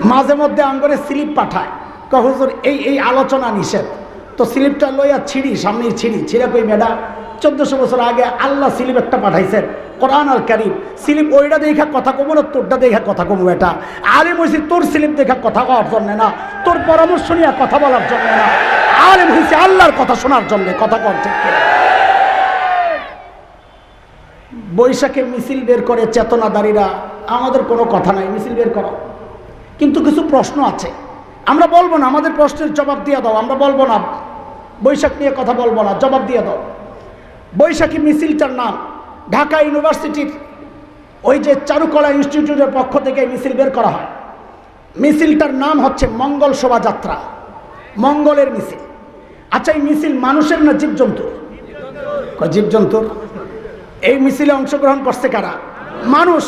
মাঝে মধ্যে আঙ্গরে স্লিপ পাঠায়, হুজুর এই এই আলোচনা নিষেধ, তো স্লিপটা লইয়া ছিঁড়ি, সামনে ছিঁড়ে কই মেডা 1400 বছর আগে আল্লাহ স্লিপ একটা পাঠাইছেন, কোরআন আল কারীম। স্লিপ ওইটা দেখা কথা কমো না, তোরটা দেখা কথা কমো। এটা আলেম হয়েছি তোর স্লিপ দেখা কথা কওয়ার জন্য না, তোর পরামর্শ নিয়ে কথা বলার জন্য না, আলেম হয়েছে আল্লাহর কথা শোনার জন্য কথা কর। ঠিক বৈশাখে মিছিল বের করে চেতনাদারীরা, আমাদের কোনো কথা নাই, মিছিল বের করো, কিন্তু কিছু প্রশ্ন আছে, আমরা বলবো না, আমাদের প্রশ্নের জবাব দিয়ে দাও। আমরা বলবো না বৈশাখ নিয়ে কথা বলবো না, জবাব দিয়ে দাও। বৈশাখী মিছিলটার নাম ঢাকা ইউনিভার্সিটির ওই যে চারুকলা ইনস্টিটিউটের পক্ষ থেকে মিছিল বের করা হয়। মিছিলটার নাম হচ্ছে মঙ্গল শোভাযাত্রা, মঙ্গলের মিছিল। আচ্ছা, এই মিছিল মানুষের না জীবজন্তুর? জীবজন্তুর। এই মিছিলে অংশগ্রহণ করছে কারা? মানুষ।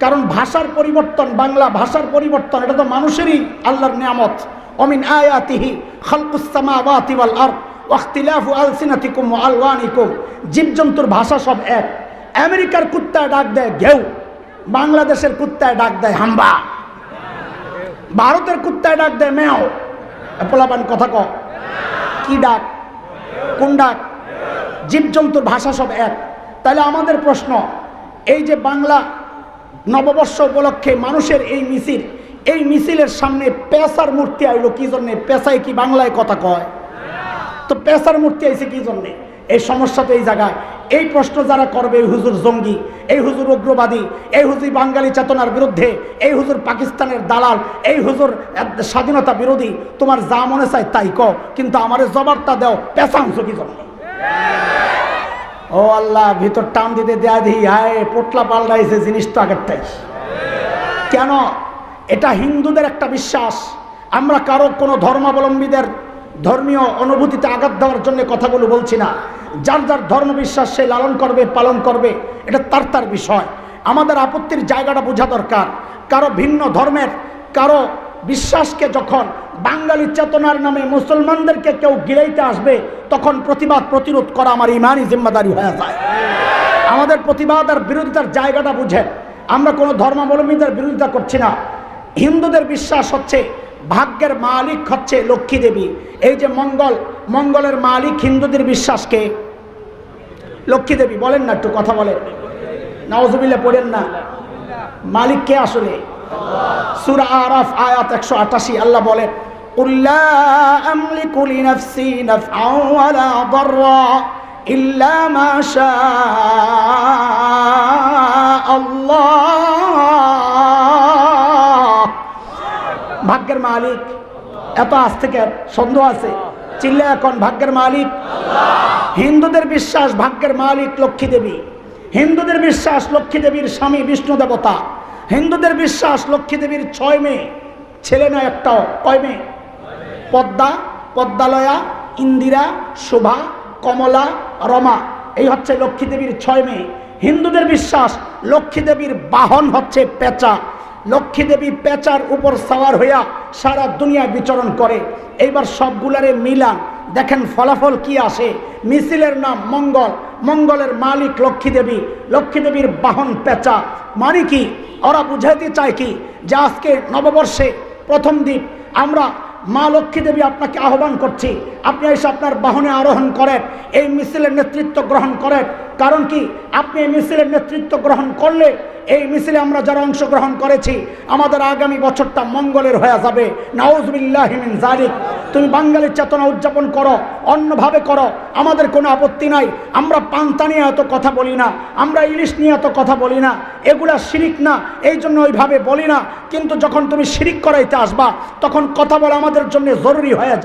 কারণ ভাষার পরিবর্তন, বাংলা ভাষার পরিবর্তন, এটা তো মানুষেরই আল্লাহর নিয়ামত। অমিন আয়াতিহি খালকুস সামাওয়াতি ওয়াল আরদ ওয়া ইখতিলাফু আলসিনাতিকুম ওয়া আলওয়ানিকুম। জীবজন্তুর ভাষা সব এক। আমেরিকার কুত্তায় ডাক দেয় ঘেউ, বাংলাদেশের কুত্তায় ডাক দেয় হাম্বা, ভারতের কুত্তায় ডাক দেয় মেও। পোলাপান কথা ক, কি ডাক? কোন ডাক? জীবজন্তুর ভাষা সব এক। তাহলে আমাদের প্রশ্ন, এই যে বাংলা নববর্ষ উপলক্ষে মানুষের এই মিছিল, এই মিছিলের সামনে পেশার মূর্তি আইলো কি জন্যে? পেশায় কি বাংলায় কথা কয়? তো পেশার মূর্তি আইছে কি জন্যে? এই সমস্যা তো এই জায়গায়। এই প্রশ্ন যারা করবে, এই হুজুর জঙ্গি, এই হুজুর উগ্রবাদী, এই হুজুর বাঙালি চেতনার বিরুদ্ধে, এই হুজুর পাকিস্তানের দালাল, এই হুজুর স্বাধীনতা বিরোধী, তোমার যা মনে চায় তাই কও, কিন্তু আমার জবাবটা দাও, পেশা আনছো কি জন্য? ও আল্লাহ, ভিতর টান দিতে দেয়া দিই, হায় পোটলা পাল্টাইছে জিনিস তো আগেরটাই। কেন? এটা হিন্দুদের একটা বিশ্বাস। আমরা কারো কোনো ধর্মাবলম্বীদের ধর্মীয় অনুভূতিতে আঘাত দেওয়ার জন্য কথাগুলো বলছি না। যার যার ধর্ম বিশ্বাস সে লালন করবে, পালন করবে, এটা তার বিষয়। আমাদের আপত্তির জায়গাটা বোঝা দরকার। কারো ভিন্ন ধর্মের কারো বিশ্বাসকে যখন বাঙালি চেতনার নামে মুসলমানদেরকে কেউ গিলাইতে আসবে, তখন প্রতিবাদ প্রতিরোধ করা আমার ইমানি জিম্মাদারি হয়ে যায়। আমাদের প্রতিবাদ আর বিরোধিতার জায়গাটা বুঝেন। আমরা কোনো ধর্মাবলম্বীদের বিরোধিতা করছি না। হিন্দুদের বিশ্বাস হচ্ছে ভাগ্যের মালিক হচ্ছে লক্ষ্মী দেবী। এই যে মঙ্গলের মালিক হিন্দুদের বিশ্বাসকে লক্ষ্মী দেবী। বলেন না, একটু কথা বলেন, নাউজুবিল্লাহ পড়েন না। মালিক কে আসলে? সূরা আরাফ আয়াত 188 আল্লাহ বলেন, কুল লা আমলিকু লিনাফসি নাফআন ওয়ালা দাররা ইল্লা মা শাআল্লাহ। ভাগ্যের মালিক এত আজ থেকে সন্দেহ আছে? চিল্লা এখন, ভাগ্যের মালিক হিন্দুদের বিশ্বাস ভাগ্যের মালিক লক্ষ্মী দেবী। হিন্দুদের বিশ্বাস লক্ষ্মী দেবীর স্বামী বিষ্ণু দেবতা। হিন্দুদের বিশ্বাস লক্ষ্মী দেবীর 6 মেয়ে, ছেলে না একটাও। কয় মেয়ে? পদ্মা, পদ্মালয়া, ইন্দিরা, শোভা, কমলা, রমা। এই হচ্ছে লক্ষ্মী দেবীর 6 মেয়ে। হিন্দুদের বিশ্বাস লক্ষ্মী দেবীর বাহন হচ্ছে পেঁচা। লক্ষ্মী দেবী পেঁচার উপর সাওয়ার হইয়া সারা দুনিয়ায় বিচরণ করে। এইবার সবগুলারে মিলান, দেখেন ফলাফল কি আসে। মিছিলের নাম মঙ্গল, মঙ্গলের মালিক লক্ষ্মী দেবী, লক্ষ্মী দেবীর বাহন পেঁচা। মানে কি? ওরা বুঝাইতে চায় কি যে আজকে নববর্ষে প্রথম দিন আমরা মা লক্ষ্মী দেবী আপনাকে আহ্বান করছি, আপনি এসে আপনার বাহনে আরোহণ করেন, এই মিছিলের নেতৃত্ব গ্রহণ করেন। কারণ কি? আপনি এই মিছিলের নেতৃত্ব গ্রহণ করলে এই মিছিলে আমরা যারা অংশগ্রহণ করেছি আমাদের আগামী বছরটা মঙ্গলের হয়ে যাবে। নাউজুবিল্লাহি মিন যালিক। তুমি বাঙালির চেতনা উদযাপন করো, অন্যভাবে করো, আমাদের কোনো আপত্তি নাই। আমরা পান্তা নিয়ে এত কথা বলি না, আমরা ইলিশ নিয়ে এত কথা বলি না, এগুলা শিরিক না, এই জন্য ওইভাবে বলি না। কিন্তু যখন তুমি শিরিক করাইতে আসবা, তখন কথা বলা আমাদের জন্য জরুরি হয়ে যায়।